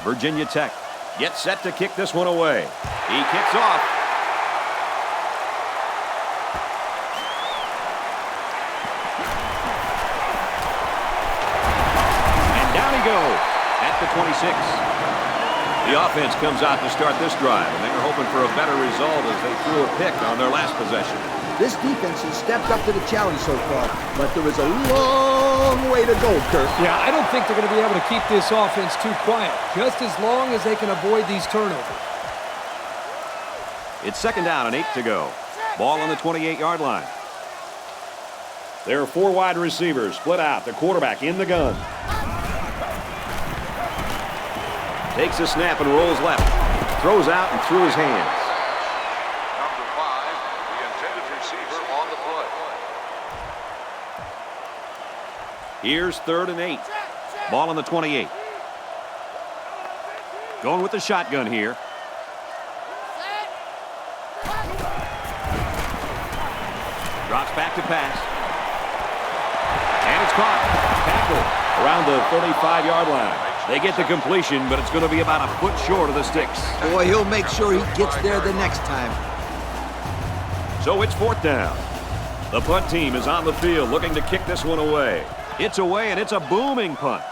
Virginia Tech gets set to kick this one away. He kicks off. And down he goes at the 26. The offense comes out to start this drive, and they're hoping for a better result as they threw a pick on their last possession. This defense has stepped up to the challenge so far, but there is a long way to go, Kurt. Yeah, I don't think they're going to be able to keep this offense too quiet, just as long as they can avoid these turnovers. It's second down and 8 to go. Ball on the 28-yard line. There are 4 wide receivers split out. The quarterback in the gun. Takes a snap and rolls left. Throws out and through his hands. Number 5, the intended receiver on the play. Here's 3rd and 8. Ball on the 28. Going with the shotgun here. Drops back to pass. And it's caught. Tackle around the 35-yard line. They get the completion, but it's going to be about a foot short of the sticks. Boy, he'll make sure he gets there the next time. So it's 4th down. The punt team is on the field looking to kick this one away. It's away, and it's a booming punt.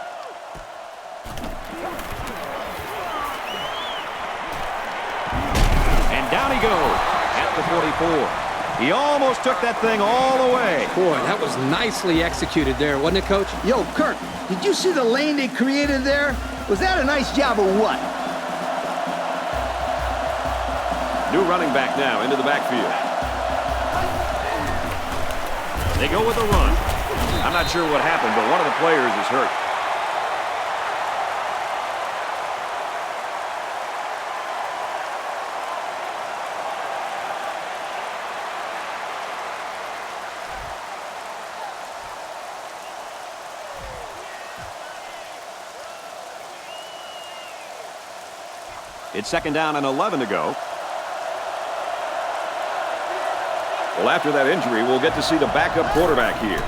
And down he goes at the 44. He almost took that thing all the way. Boy, that was nicely executed there, wasn't it, Coach? Yo, Kurt, did you see the lane they created there? Was that a nice job or what? New running back now into the backfield. They go with a run. I'm not sure what happened, but one of the players is hurt. It's second down and 11 to go. Well, after that injury, we'll get to see the backup quarterback here.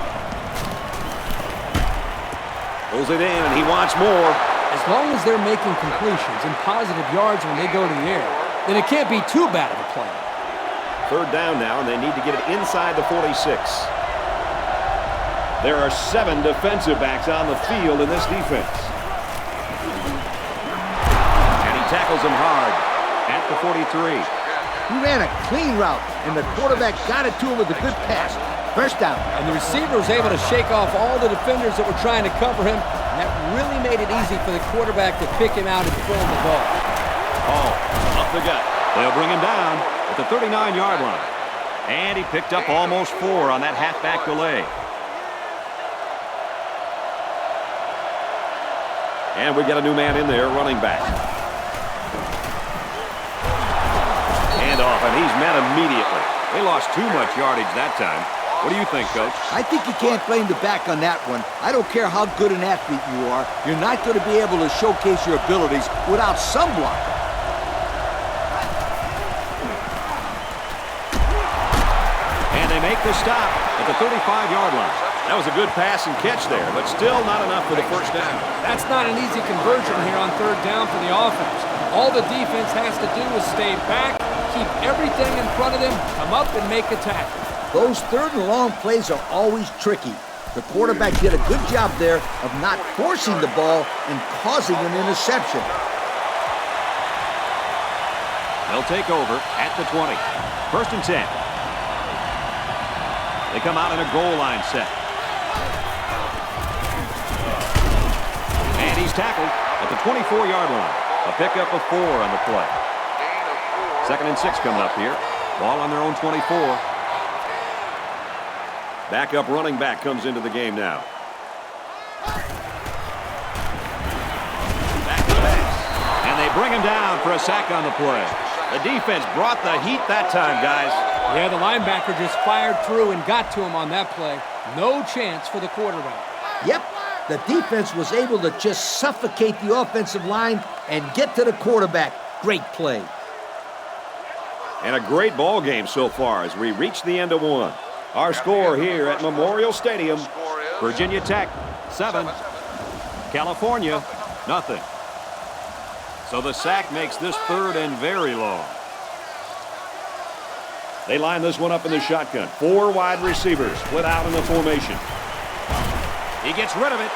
Pulls it in, and he wants more. As long as they're making completions and positive yards when they go to the air, then it can't be too bad of a play. 3rd down now, and they need to get it inside the 46. There are 7 defensive backs on the field in this defense. And he tackles him hard at the 43. He ran a clean route, and the quarterback got it to him with a good pass. First down. And the receiver was able to shake off all the defenders that were trying to cover him, and that really made it easy for the quarterback to pick him out and throw him the ball. Oh, up the gut. They'll bring him down at the 39-yard line. And he picked up almost 4 on that halfback delay. And we got a new man in there, running back. Off, and he's met immediately. They lost too much yardage that time. What do you think, Coach? I think you can't blame the back on that one. I don't care how good an athlete you are. You're not going to be able to showcase your abilities without some blocking. And they make the stop at the 35-yard line. That was a good pass and catch there, but still not enough for the first down. That's not an easy conversion here on 3rd down for the offense. All the defense has to do is stay back, keep everything in front of them, come up and make a tackle. Those 3rd and long plays are always tricky. The quarterback did a good job there of not forcing the ball and causing an interception. They'll take over at the 20. 1st and 10. They come out in a goal line set. And he's tackled at the 24-yard line. A pickup of 4 on the play. 2nd and 6 coming up here. Ball on their own 24. Backup running back comes into the game now. Back to pass. And they bring him down for a sack on the play. The defense brought the heat that time, guys. Yeah, the linebacker just fired through and got to him on that play. No chance for the quarterback. Yep. The defense was able to just suffocate the offensive line and get to the quarterback. Great play. And a great ball game so far as we reach the end of one. Our score here at Memorial Stadium, Virginia Tech 7, California 0. So the sack makes this 3rd and very long. They line this one up in the shotgun. 4 wide receivers split out in the formation. He gets rid of it.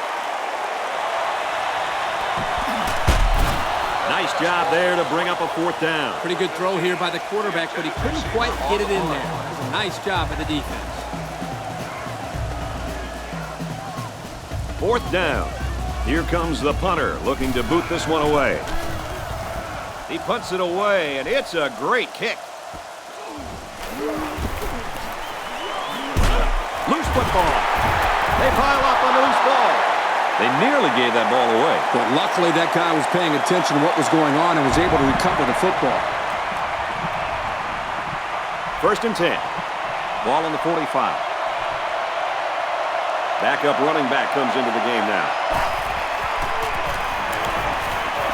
Nice job there to bring up a 4th down. Pretty good throw here by the quarterback, but he couldn't quite get it in there. It was a nice job by the defense. 4th down. Here comes the punter looking to boot this one away. He punts it away, and it's a great kick. Loose football. They pile up on the loose ball. They nearly gave that ball away. But luckily that guy was paying attention to what was going on and was able to recover the football. 1st and 10. Ball on the 45. Backup running back comes into the game now.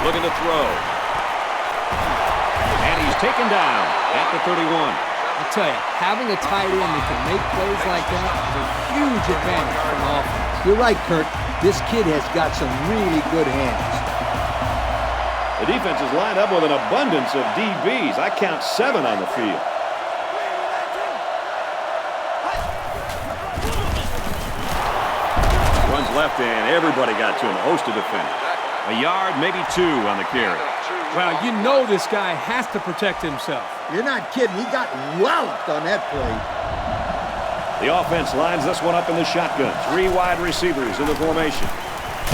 Looking to throw. And he's taken down at the 31. I'll tell you, having a tight end that can make plays like that is a huge advantage for an offense. You're right, Kurt. This kid has got some really good hands. The defense is lined up with an abundance of DBs. I count 7 on the field. Runs left and everybody got to him. A host of defenders. A yard, maybe 2 on the carry. Well, you know this guy has to protect himself. You're not kidding. He got walloped on that play. The offense lines this one up in the shotgun. 3 wide receivers in the formation.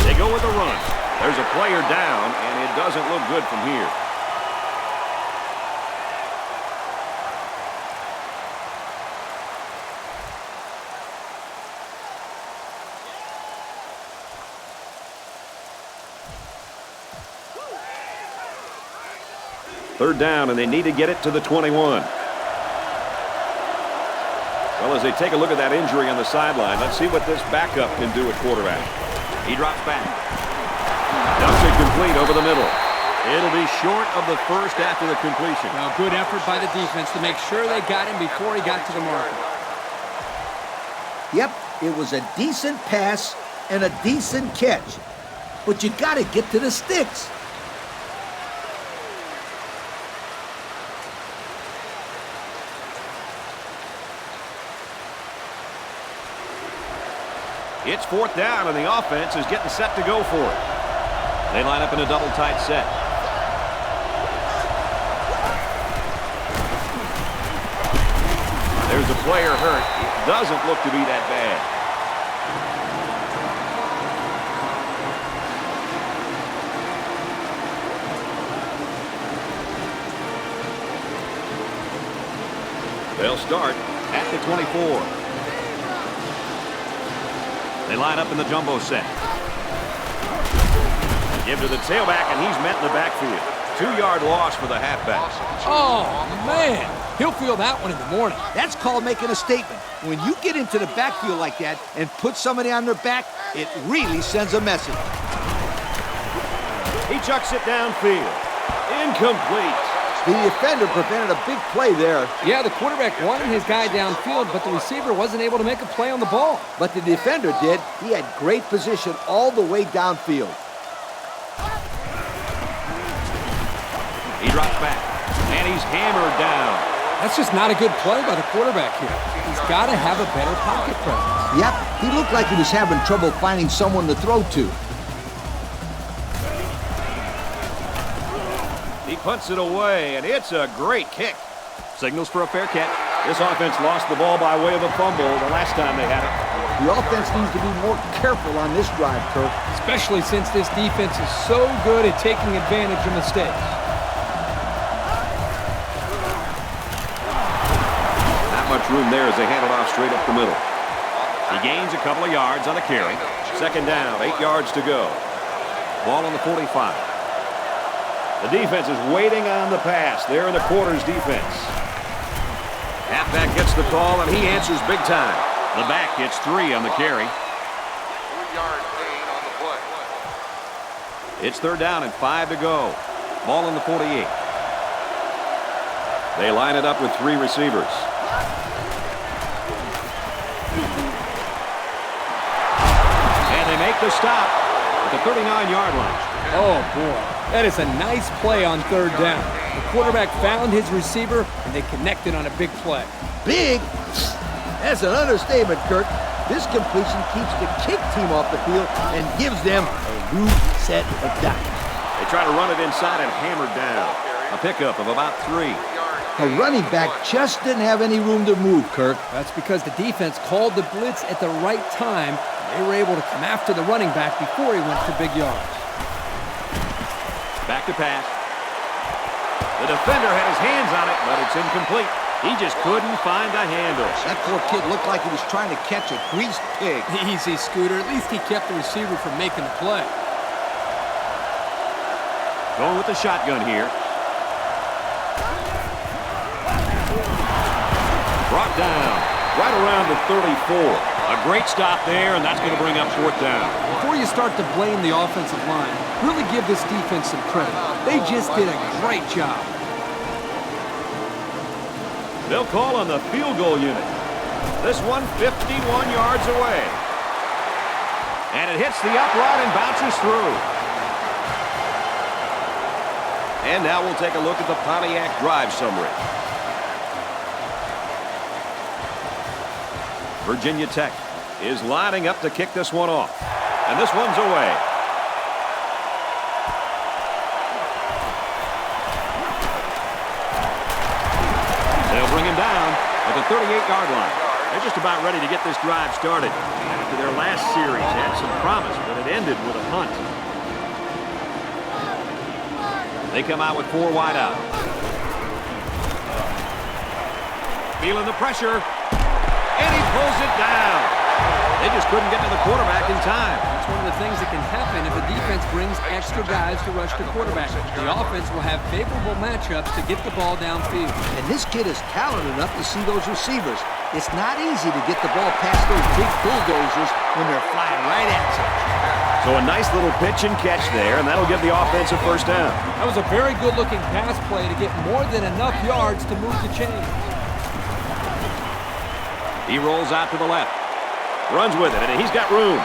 They go with the run. There's a player down, and it doesn't look good from here. Third down, and they need to get it to the 21. Well, as they take a look at that injury on the sideline, let's see what this backup can do at quarterback. He drops back. Dumps it complete over the middle. It'll be short of the 1st after the completion. Well, good effort by the defense to make sure they got him before he got to the marker. Yep, it was a decent pass and a decent catch. But you got to get to the sticks. It's 4th down, and the offense is getting set to go for it. They line up in a double tight set. There's a player hurt. It doesn't look to be that bad. They'll start at the 24. They line up in the jumbo set. Give to the tailback, and he's met in the backfield. 2-yard loss for the halfback. Oh, man. He'll feel that one in the morning. That's called making a statement. When you get into the backfield like that and put somebody on their back, it really sends a message. He chucks it downfield. Incomplete. The defender prevented a big play there. Yeah, the quarterback wanted his guy downfield, but the receiver wasn't able to make a play on the ball. But the defender did. He had great position all the way downfield. He drops back, and he's hammered down. That's just not a good play by the quarterback here. He's got to have a better pocket presence. Yep, he looked like he was having trouble finding someone to throw to. He punts it away, and it's a great kick. Signals for a fair catch. This offense lost the ball by way of a fumble the last time they had it. The offense needs to be more careful on this drive, Kirk. Especially since this defense is so good at taking advantage of mistakes. Not much room there as they hand it off straight up the middle. He gains a couple of yards on the carry. 2nd down, 8 yards to go. Ball on the 45. The defense is waiting on the pass. They're in the quarters defense. Halfback gets the call, and he answers big time. The back gets 3 on the carry. 3-yard gain on the play. It's 3rd down and 5 to go. Ball on the 48. They line it up with 3 receivers. And they make the stop at the 39-yard line. Oh, boy. That is a nice play on third down. The quarterback found his receiver, and they connected on a big play. Big? That's an understatement, Kirk. This completion keeps the kick team off the field and gives them a new set of downs. They try to run it inside and hammered down. A pickup of about 3. The running back just didn't have any room to move, Kirk. That's because the defense called the blitz at the right time. They were able to come after the running back before he went for big yards. Back to pass. The defender had his hands on it, but it's incomplete. He just couldn't find the handle. That poor kid looked like he was trying to catch a greased pig. Easy, Scooter. At least he kept the receiver from making the play. Going with the shotgun here. Brought down right around the 34. A great stop there, and that's going to bring up 4th down. Before you start to blame the offensive line, really give this defense some credit. They just did a great job. They'll call on the field goal unit. This one 51 yards away. And it hits the upright and bounces through. And now we'll take a look at the Pontiac drive summary. Virginia Tech is lining up to kick this one off. And this one's away. They'll bring him down at the 38-yard line. They're just about ready to get this drive started. After their last series had some promise, but it ended with a punt. They come out with 4 wide out. Feeling the pressure. And he pulls it down. They just couldn't get to the quarterback in time. That's one of the things that can happen if a defense brings extra guys to rush the quarterback. The offense will have favorable matchups to get the ball downfield. And this kid is talented enough to see those receivers. It's not easy to get the ball past those big bulldozers when they're flying right at you. So a nice little pitch and catch there, and that'll give the offense a 1st down. That was a very good-looking pass play to get more than enough yards to move the chains. He rolls out to the left. Runs with it, and he's got room.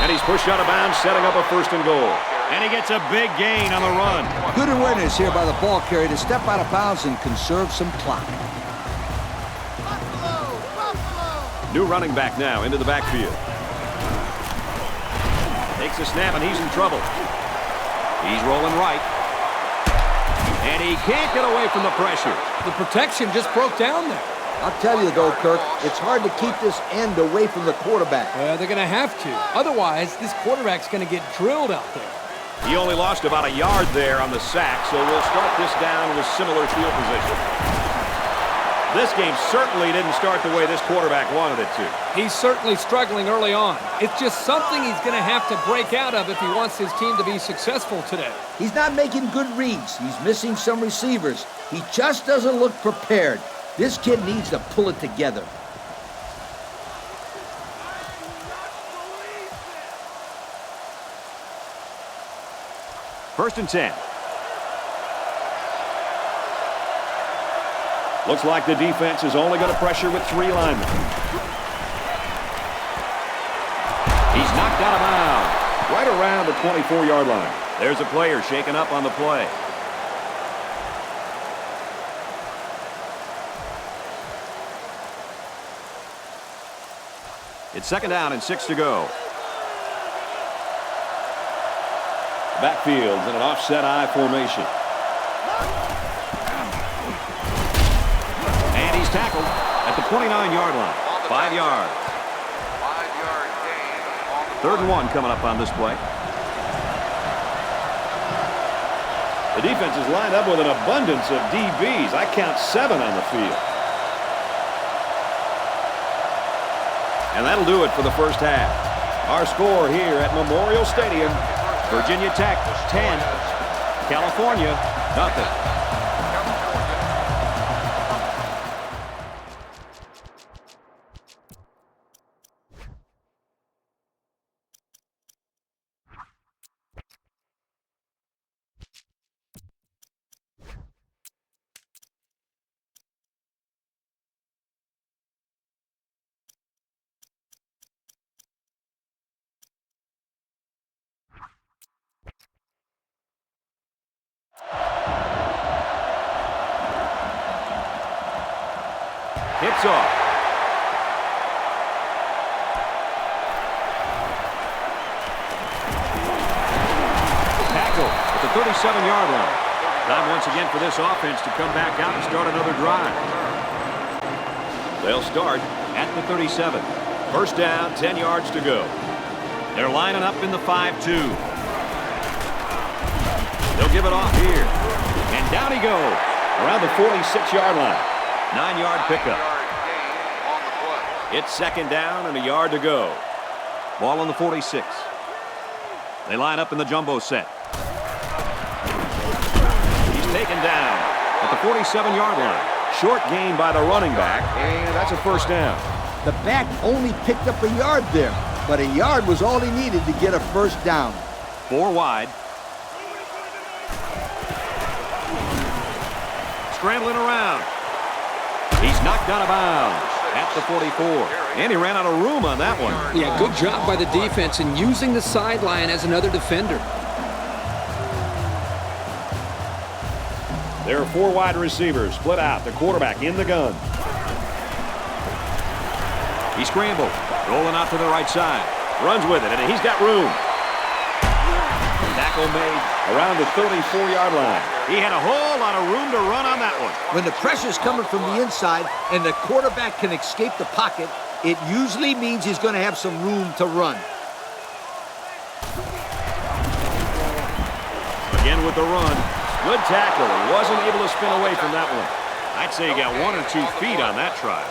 And he's pushed out of bounds, setting up a 1st and goal. And he gets a big gain on the run. Good awareness here by the ball carrier to step out of bounds and conserve some clock. New running back now into the backfield. Takes a snap, and he's in trouble. He's rolling right. And he can't get away from the pressure. The protection just broke down there. I'll tell you, though, Kirk, it's hard to keep this end away from the quarterback. Well, they're going to have to. Otherwise, this quarterback's going to get drilled out there. He only lost about a yard there on the sack, so we'll start this down with similar field position. This game certainly didn't start the way this quarterback wanted it to. He's certainly struggling early on. It's just something he's going to have to break out of if he wants his team to be successful today. He's not making good reads. He's missing some receivers. He just doesn't look prepared. This kid needs to pull it together. First and 10. Looks like the defense is only going to pressure with 3 linemen. He's knocked out of bounds right around the 24-yard line. There's a player shaken up on the play. It's 2nd down and 6 to go. Backfield's in an offset I formation. And he's tackled at the 29-yard line. 5 yards. 5-yard gain on the 3rd and 1 coming up on this play. The defense is lined up with an abundance of DBs. I count 7 on the field. And that'll do it for the first half. Our score here at Memorial Stadium, Virginia Tech 10, California nothing. takes off. Tackle at the 37-yard line. Time once again for this offense to come back out and start another drive. They'll start at the 37. First down, 10 yards to go. They're lining up in the 5-2. They'll give it off here. And down he goes around the 46-yard line. 9-yard pickup. It's second down and a yard to go. Ball on the 46. They line up in the jumbo set. He's taken down at the 47-yard line. Short gain by the running back, and that's a first down. The back only picked up a yard there, but a yard was all he needed to get a first down. 4 wide. Scrambling around. He's knocked out of bounds at the 44. And he ran out of room on that one. Yeah, good job by the defense in using the sideline as another defender. There are 4 wide receivers split out. The quarterback in the gun. He scrambled, rolling out to the right side. Runs with it, and he's got room. Tackle made around the 34-yard line. He had a whole lot of room to run on that one. When the pressure's coming from the inside and the quarterback can escape the pocket, it usually means he's going to have some room to run. Again with the run. Good tackle. He wasn't able to spin away from that one. I'd say he got 1 or 2 feet on that try.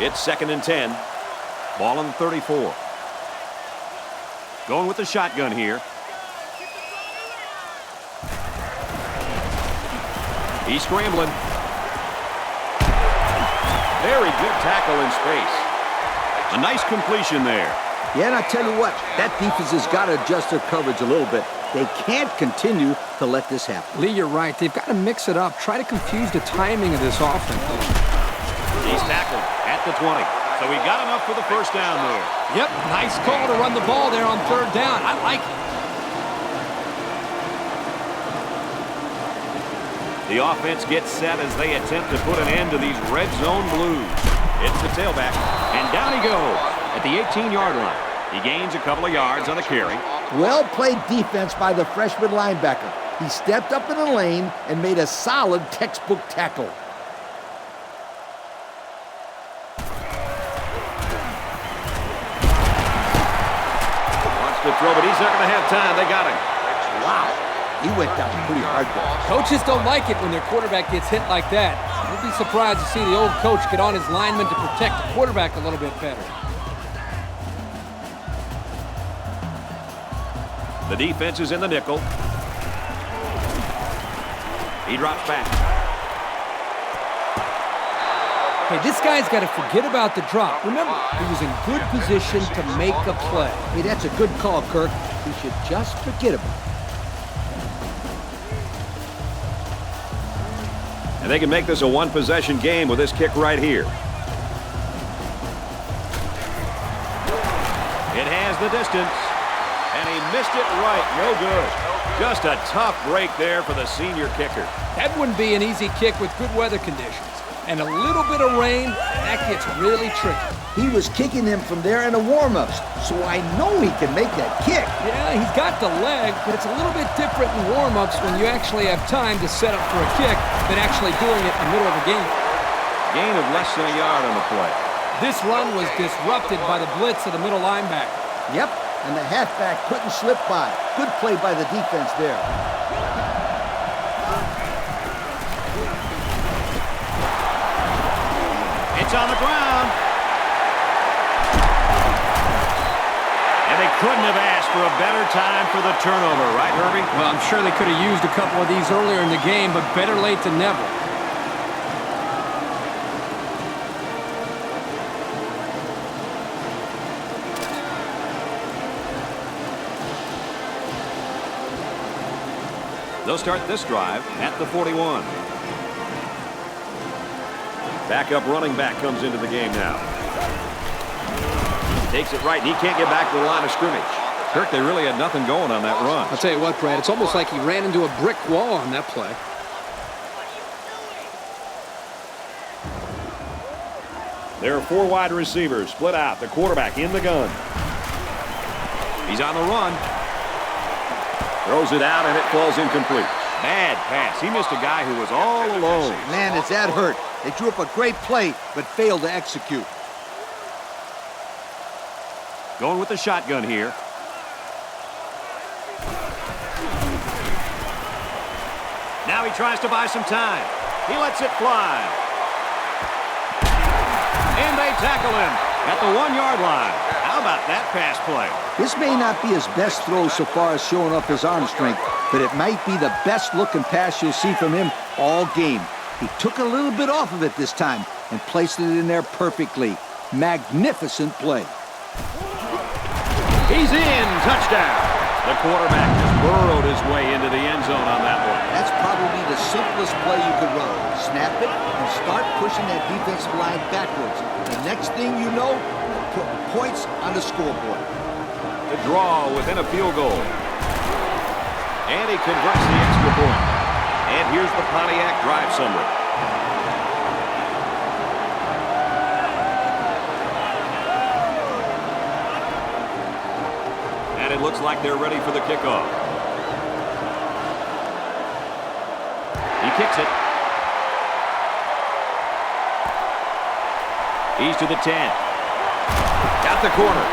It's second and 10. Ball on the 34. Going with the shotgun here. He's scrambling. Very good tackle in space. A nice completion there. Yeah, and I tell you what, that defense has got to adjust their coverage a little bit. They can't continue to let this happen. Lee, you're right. They've got to mix it up. Try to confuse the timing of this offense. He's tackled at the 20. So he got enough for the first down there. Yep, nice call to run the ball there on third down. I like it. The offense gets set as they attempt to put an end to these red zone blues. It's the tailback, and down he goes at the 18-yard line. He gains a couple of yards on the carry. Well-played defense by the freshman linebacker. He stepped up in the lane and made a solid textbook tackle. Wants to throw, but he's not going to have time. They got him. Wow, he went down pretty hard there. Coaches don't like it when their quarterback gets hit like that. You'll be surprised to see the old coach get on his lineman to protect the quarterback a little bit better. The defense is in the nickel. He drops back. Hey, this guy's got to forget about the drop. Remember, he was in good position to make a play. Hey, that's a good call, Kirk. He should just forget about it. And they can make this a one-possession game with this kick right here. It has the distance. And he missed it right. No good. Just a tough break there for the senior kicker. That wouldn't be an easy kick with good weather conditions. And a little bit of rain, that gets really tricky. He was kicking him from there in the warm-ups, so I know he can make that kick. Yeah, he's got the leg, but it's a little bit different in warm-ups when you actually have time to set up for a kick than actually doing it in the middle of a game. Gain of less than a yard on the play. This run was disrupted by the blitz of the middle linebacker. Yep, and the halfback couldn't slip by. Good play by the defense there. It's on the ground. And they couldn't have asked for a better time for the turnover, right, Herbie? Well, I'm sure they could have used a couple of these earlier in the game, but better late than never. They'll start this drive at the 41. Backup running back comes into the game now. Takes it right, and he can't get back to the line of scrimmage. Kirk, they really had nothing going on that run. I'll tell you what, Brad, it's almost like he ran into a brick wall on that play. There are 4 wide receivers split out. The quarterback in the gun. He's on the run. Throws it out, and it falls incomplete. Bad pass. He missed a guy who was all alone. Man, is that hurt. They drew up a great play, but failed to execute. Going with the shotgun here. Now he tries to buy some time. He lets it fly. And they tackle him at the 1-yard line. How about that pass play? This may not be his best throw so far as showing up his arm strength, but it might be the best-looking pass you'll see from him all game. He took a little bit off of it this time and placed it in there perfectly. Magnificent play. He's in. Touchdown. The quarterback just burrowed his way into the end zone on that one. That's probably the simplest play you could run. Snap it and start pushing that defensive line backwards. The next thing you know, put points on the scoreboard. The draw within a field goal. And he converts the extra point. And here's the Pontiac drive summary. And it looks like they're ready for the kickoff. He kicks it. He's to the 10. Got the corner.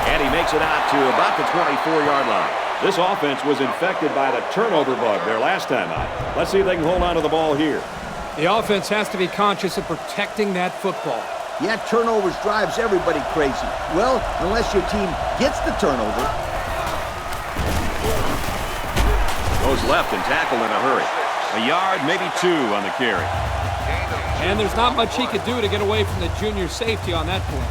And he makes it out to about the 24-yard line. This offense was infected by the turnover bug their last time out. Let's see if they can hold on to the ball here. The offense has to be conscious of protecting that football. Yeah, turnovers drives everybody crazy. Well, unless your team gets the turnover. Goes left and tackled in a hurry. A yard, maybe 2 on the carry. And there's not much he could do to get away from the junior safety on that point.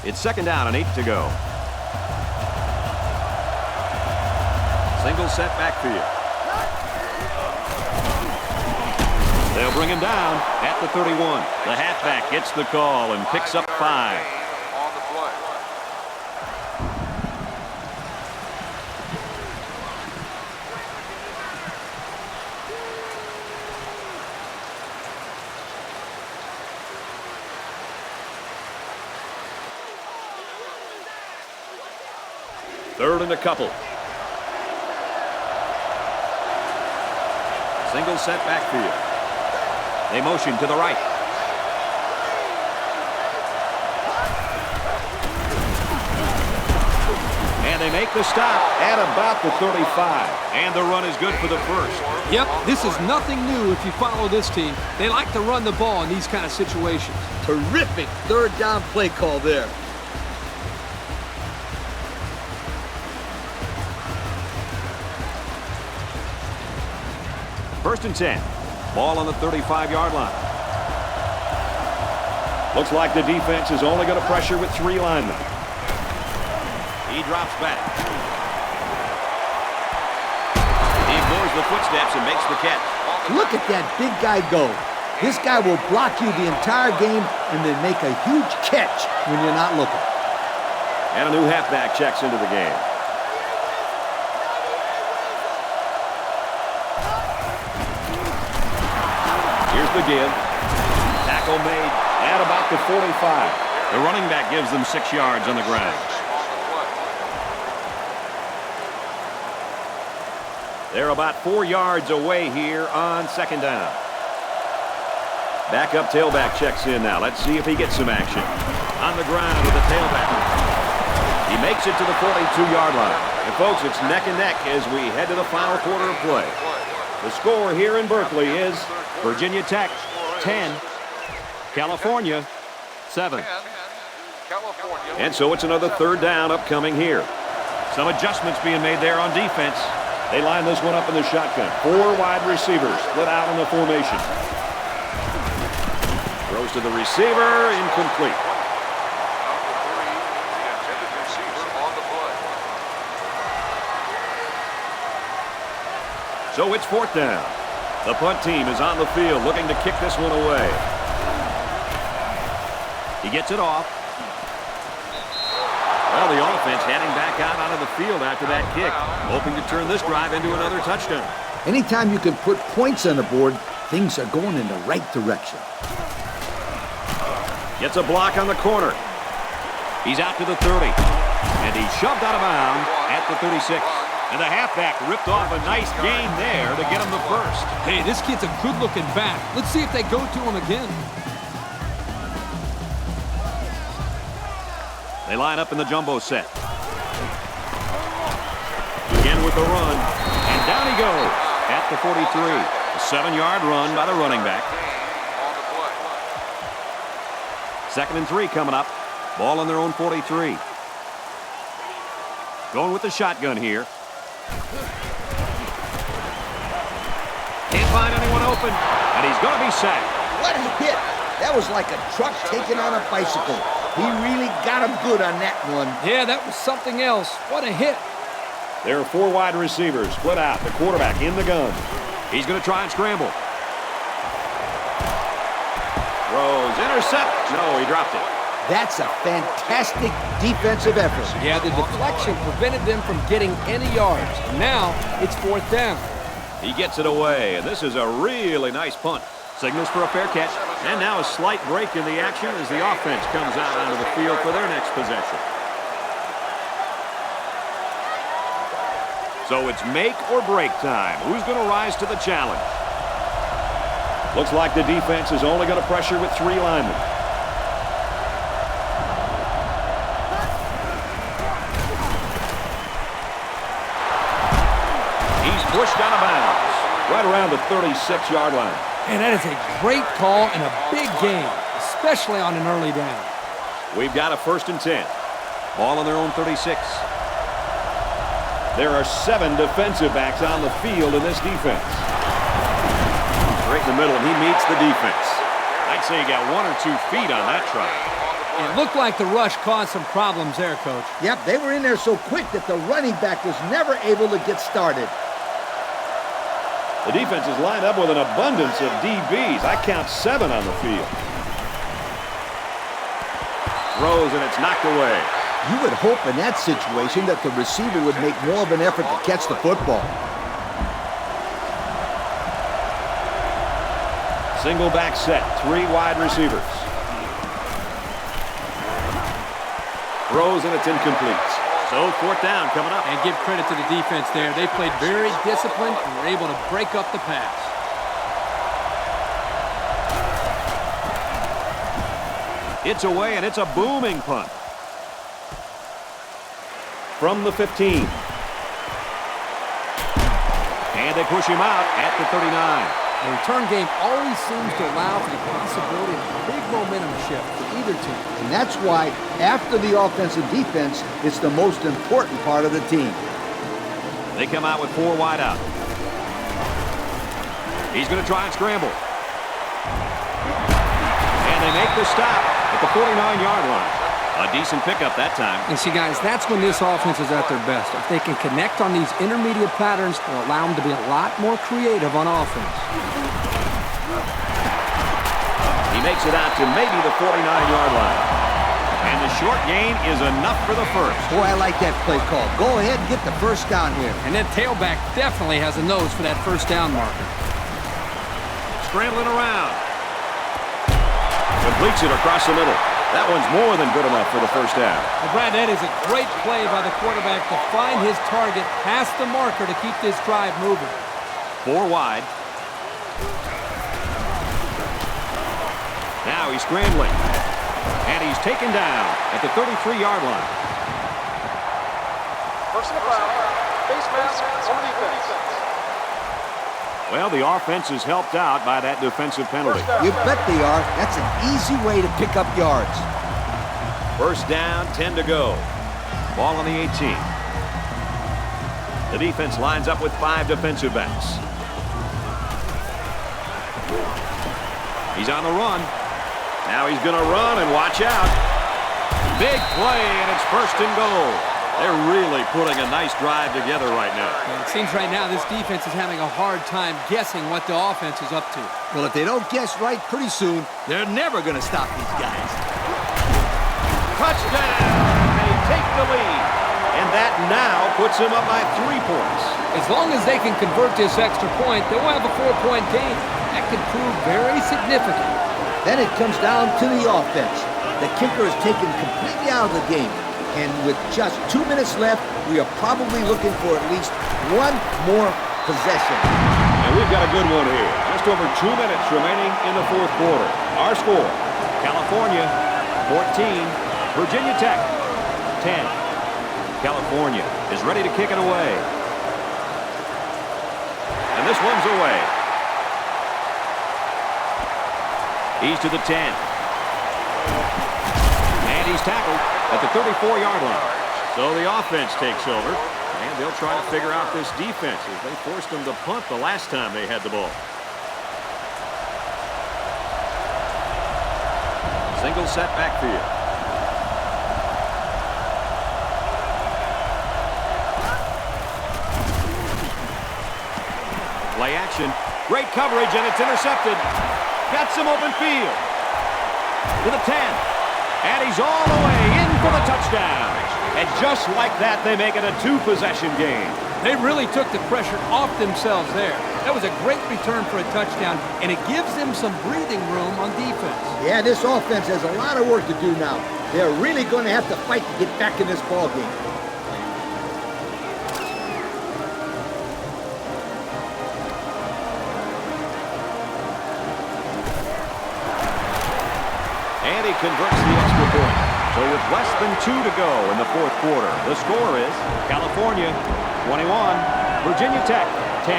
It's 2nd down and 8 to go. Single set backfield. They'll bring him down at the 31. The halfback gets the call and picks up 5. On the play. Third and a couple. Single set backfield. They motion to the right. And they make the stop at about the 35. And the run is good for the first. Yep, this is nothing new if you follow this team. They like to run the ball in these kind of situations. Terrific 3rd down play call there. First and 10. Ball on the 35-yard line. Looks like the defense is only going to pressure with 3 linemen. He drops back. He ignores the footsteps and makes the catch. Look at that big guy go. This guy will block you the entire game and then make a huge catch when you're not looking. And a new halfback checks into the game. Here's the give. Tackle made at about the 45. The running back gives them 6 yards on the ground. They're about 4 yards away here on 2nd down. Backup tailback checks in now. Let's see if he gets some action. On the ground with the tailback. He makes it to the 42-yard line. And folks, it's neck and neck as we head to the final quarter of play. The score here in Berkeley is Virginia Tech 10, California 7. And so it's another 3rd down upcoming here. Some adjustments being made there on defense. They line this one up in the shotgun. 4 wide receivers split out in the formation. Throws to the receiver, incomplete. So it's 4th down. The punt team is on the field looking to kick this one away. He gets it off. Well, the offense heading back out onto the field after that kick, hoping to turn this drive into another touchdown. Anytime you can put points on the board, things are going in the right direction. Gets a block on the corner. He's out to the 30. And he's shoved out of bounds at the 36. And the halfback ripped off a nice gain there to get him the first. Hey, this kid's a good-looking back. Let's see if they go to him again. They line up in the jumbo set. Again with the run. And down he goes at the 43. A 7-yard run by the running back. 2nd and 3 coming up. Ball on their own 43. Going with the shotgun here. Can't find anyone open. And he's going to be sacked. What a hit! That was like a truck taken on a bicycle. He really got him good on that one. Yeah, that was something else. What a hit. There are 4 wide receivers split out. The quarterback in the gun. He's going to try and scramble. Throws, intercept. No, he dropped it. That's a fantastic defensive effort. Yeah, the deflection prevented them from getting any yards. Now, it's 4th down. He gets it away, and this is a really nice punt. Signals for a fair catch, and now a slight break in the action as the offense comes out onto the field for their next possession. So it's make or break time. Who's going to rise to the challenge? Looks like the defense is only going to pressure with 3 linemen. He's pushed out of bounds right around the 36-yard line. And that is a great call and a big game, especially on an early down. We've got a 1st and 10. Ball on their own 36. There are 7 defensive backs on the field in this defense. Right in the middle, and he meets the defense. I'd say he got 1 or 2 feet on that try. It looked like the rush caused some problems there, Coach. Yep, they were in there so quick that the running back was never able to get started. The defense is lined up with an abundance of DBs. I count 7 on the field. Throws, and it's knocked away. You would hope in that situation that the receiver would make more of an effort to catch the football. Single back set, 3 wide receivers. Throws, and it's incomplete. So 4th down coming up. And give credit to the defense there. They played very disciplined and were able to break up the pass. It's away, and it's a booming punt. From the 15. And they push him out at the 39. The return game always seems to allow for the possibility of a big momentum shift for either team. And that's why, after the offensive defense, it's the most important part of the team. They come out with 4 wide out. He's going to try and scramble. And they make the stop at the 49-yard line. A decent pickup that time. And see, guys, that's when this offense is at their best. If they can connect on these intermediate patterns, they'll allow them to be a lot more creative on offense. He makes it out to maybe the 49-yard line. And the short gain is enough for the first. Boy, I like that play call. Go ahead and get the first down here. And that tailback definitely has a nose for that 1st down marker. Scrambling around. Completes it across the middle. That one's more than good enough for the 1st down. Well, Brad, that is a great play by the quarterback to find his target past the marker to keep this drive moving. 4 wide. Now he's scrambling. And he's taken down at the 33-yard line. Personal foul. Face mask on defense. Well, the offense is helped out by that defensive penalty. You bet they are. That's an easy way to pick up yards. 1st down, 10 to go. Ball on the 18. The defense lines up with 5 defensive backs. He's on the run. Now he's going to run, and watch out. Big play, and it's 1st and goal. They're really putting a nice drive together right now. Well, it seems right now this defense is having a hard time guessing what the offense is up to. Well, if they don't guess right pretty soon, they're never going to stop these guys. Touchdown! They take the lead. And that now puts him up by 3 points. As long as they can convert this extra point, they'll have a 4-point game. That could prove very significant. Then it comes down to the offense. The kicker is taken completely out of the game. And with just 2 minutes left, we are probably looking for at least one more possession. And we've got a good one here. Just over 2 minutes remaining in the fourth quarter. Our score, California 14, Virginia Tech 10. California is ready to kick it away. And this one's away. He's to the 10. And he's tackled at the 34-yard line. So the offense takes over, and they'll try to figure out this defense as they forced them to punt the last time they had the ball. Single set backfield. Play action. Great coverage, and it's intercepted. Got some open field. To the 10. And he's all the way in for the touchdown. And just like that, they make it a 2-possession game. They really took the pressure off themselves there. That was a great return for a touchdown, and it gives them some breathing room on defense. Yeah, this offense has a lot of work to do now. They're really going to have to fight to get back in this ball game. And he converts the extra point. So with less than 2 to go in the fourth quarter, the score is California 21, Virginia Tech 10.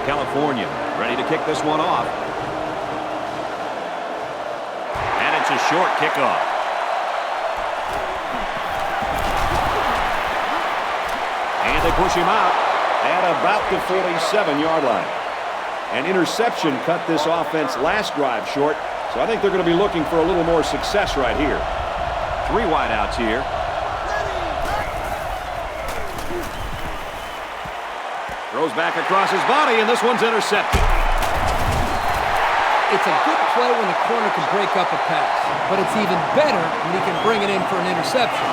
California ready to kick this one off. And it's a short kickoff. And they push him out at about the 47-yard line. An interception cut this offense last drive short, so I think they're going to be looking for a little more success right here. 3 wideouts here. Throws back across his body, and this one's intercepted. It's a good play when the corner can break up a pass, but it's even better when he can bring it in for an interception.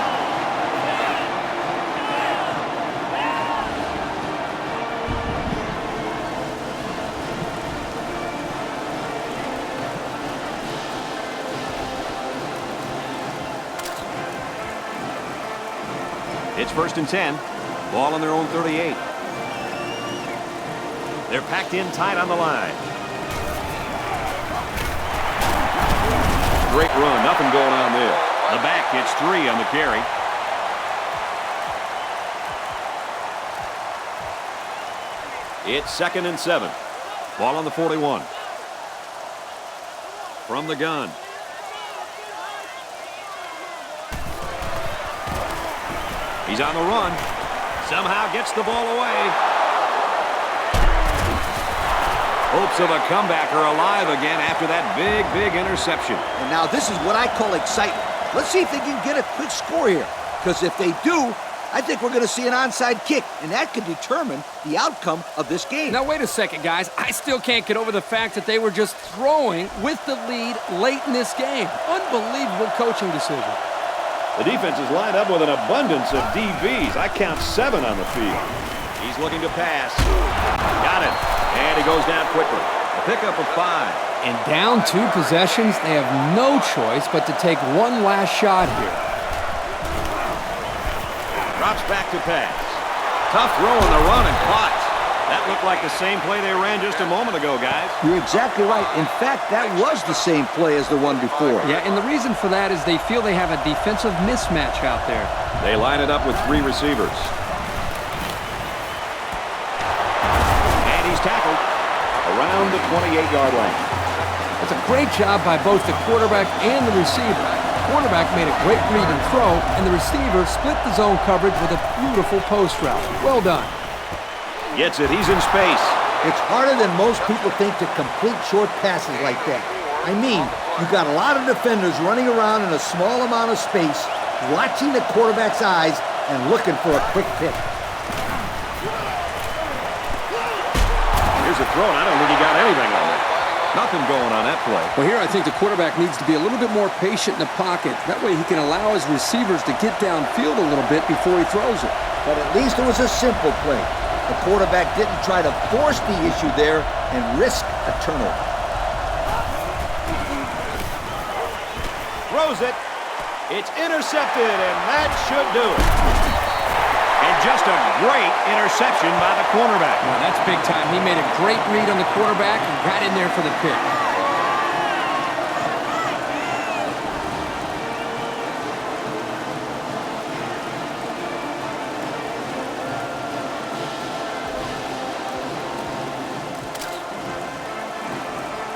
It's 1st and 10. Ball on their own 38. They're packed in tight on the line. Great run. Nothing going on there. The back gets 3 on the carry. It's 2nd and 7. Ball on the 41. From the gun. He's on the run. Somehow gets the ball away. Hopes of a comeback are alive again after that big interception. And now this is what I call excitement. Let's see if they can get a quick score here. Because if they do, I think we're going to see an onside kick. And that could determine the outcome of this game. Now, wait a second, guys. I still can't get over the fact that they were just throwing with the lead late in this game. Unbelievable coaching decision. The defense is lined up with an abundance of DBs. I count 7 on the field. He's looking to pass. Got it. And he goes down quickly. A pickup of 5. And down 2 possessions, they have no choice but to take one last shot here. Drops back to pass. Tough throw on the run and caught. That looked like the same play they ran just a moment ago, guys. You're exactly right. In fact, that was the same play as the one before. Yeah, and the reason for that is they feel they have a defensive mismatch out there. They line it up with 3 receivers. And he's tackled around the 28-yard line. It's a great job by both the quarterback and the receiver. The quarterback made a great read and throw, and the receiver split the zone coverage with a beautiful post route. Well done. Gets it. He's in space. It's harder than most people think to complete short passes like that. I mean, you've got a lot of defenders running around in a small amount of space, watching the quarterback's eyes and looking for a quick pick. Here's a throw, and I don't think he got anything on it. Nothing going on that play. Well, here I think the quarterback needs to be a little bit more patient in the pocket. That way he can allow his receivers to get downfield a little bit before he throws it. But at least it was a simple play. The quarterback didn't try to force the issue there and risk a turnover. Throws it. It's intercepted, and that should do it. And just a great interception by the cornerback. Well, that's big time. He made a great read on the quarterback and got in there for the pick.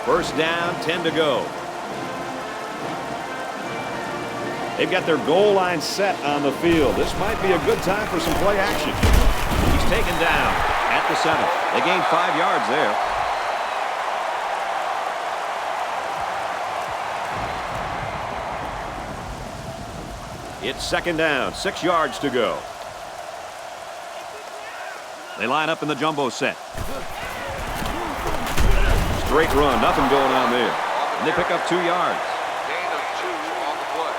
First down, 10 to go. They've got their goal line set on the field. This might be a good time for some play action. He's taken down at the 7. They gained 5 yards there. It's second down, 6 yards to go. They line up in the jumbo set. Straight run, nothing going on there. And they pick up 2 yards. Gain of 2 on the play.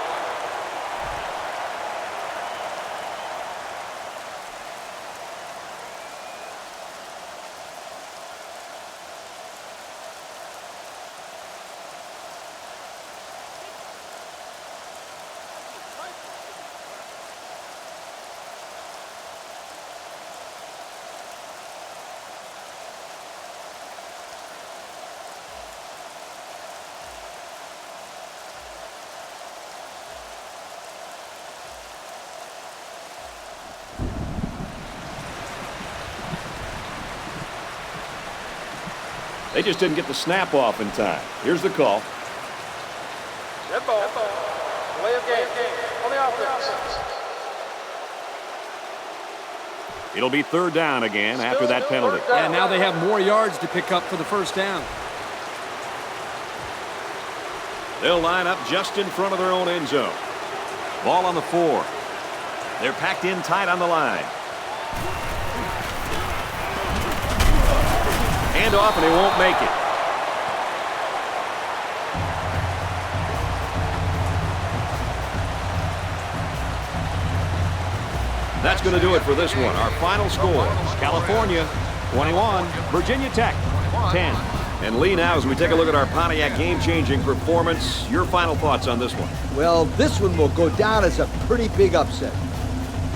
They just didn't get the snap off in time. Here's the call. Red ball. Play of game on the offense. It'll be third down again after that penalty. And now they have more yards to pick up for the first down. They'll line up just in front of their own end zone. Ball on the 4. They're packed in tight on the line. Hand off, and he won't make it. That's going to do it for this one. Our final score, California 21, Virginia Tech 10. And Lee, now as we take a look at our Pontiac game-changing performance, your final thoughts on this one? Well, this one will go down as a pretty big upset.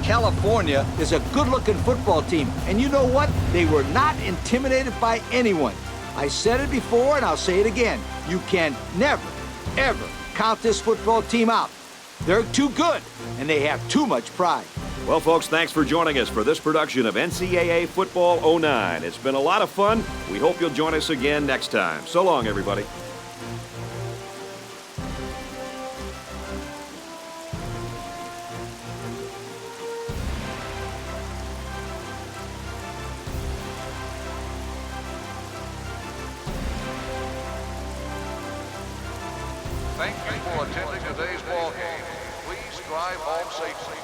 California is a good-looking football team, and you know what? They were not intimidated by anyone. I said it before, and I'll say it again. You can never, ever count this football team out. They're too good, and they have too much pride. Well, folks, thanks for joining us for this production of NCAA Football 09. It's been a lot of fun. We hope you'll join us again next time. So long, everybody. Thank you for attending today's ball game. Please drive home safely.